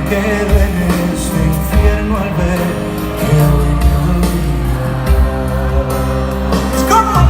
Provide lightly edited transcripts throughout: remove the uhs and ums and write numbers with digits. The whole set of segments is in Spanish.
quedo en este infierno al ver que hoy me olvidas. ¿Cómo?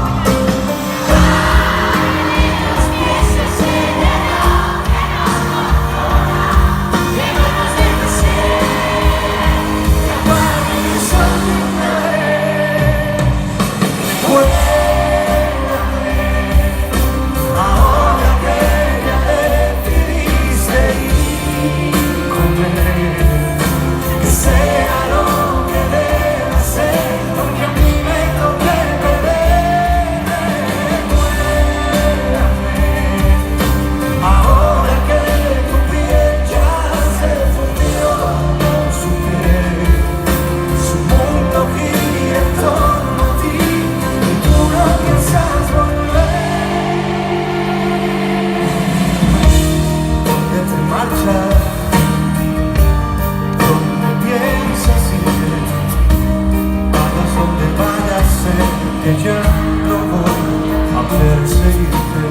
Que ya no voy a perseguirte.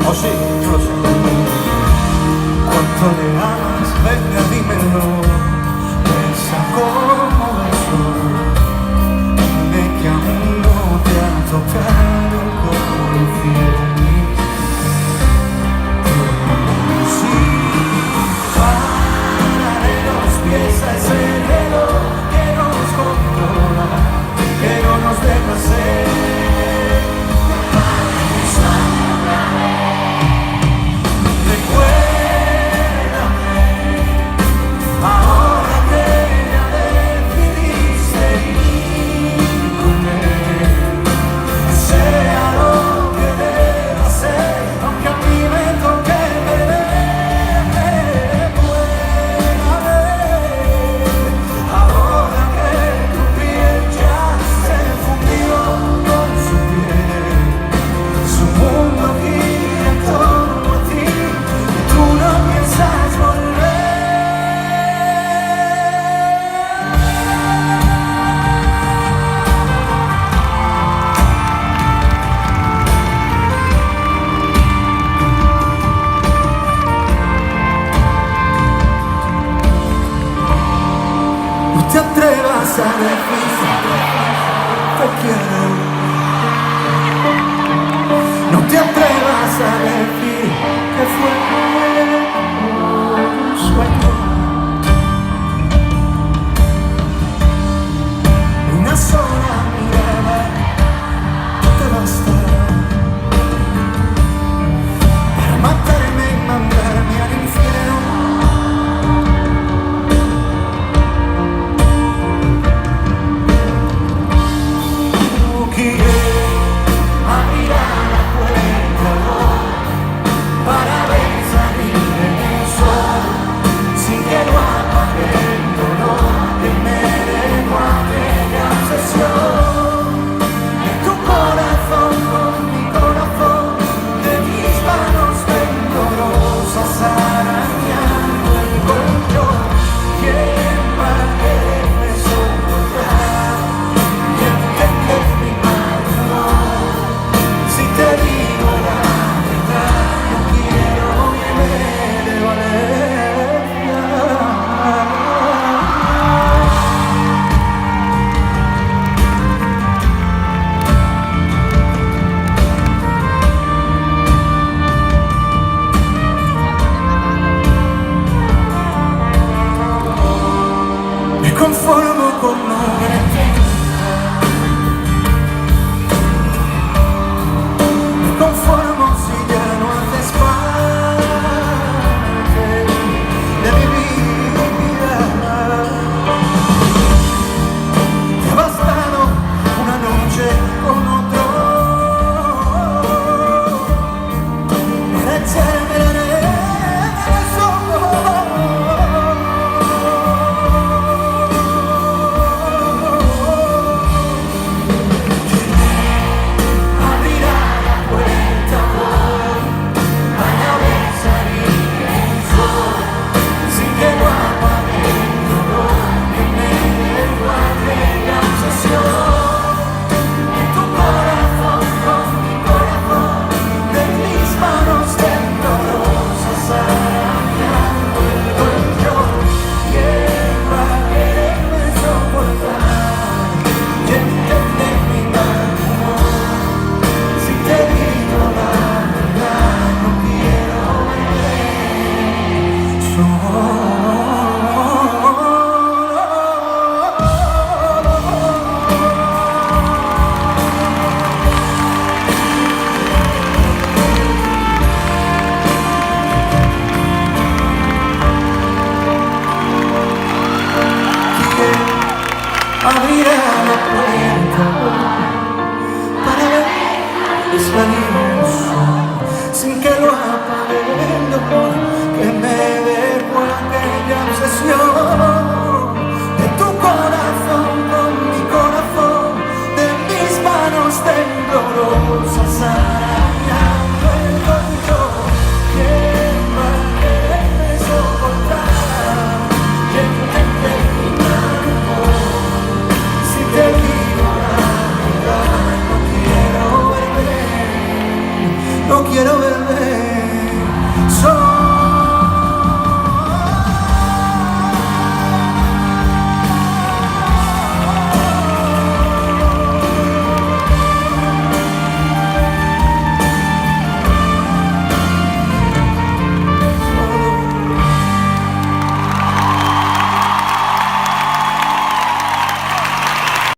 Oh sí, yo lo sé. ¿Cuánto le amas? Venga, dímelo. Esa como eso. Dime que aún no te ha tocado como infiel. Sí, pararé los pies a ese reloj que nos controla, que no nos deja ser. Recuérdame, ahora que ya decidiste ir con él, que sea lo que deba ser, aunque a mí me toque perder. Recuérdame, ahora que tu piel ya se fundió con su piel, su mundo gira en torno a ti y tú no piensas volver. No te atrevas a decir te quiero. No te atrevas a decir que fue un sueño. Una sola mirada te basta para matarme y mandarme al infierno. Quiero abrir la puerta quiero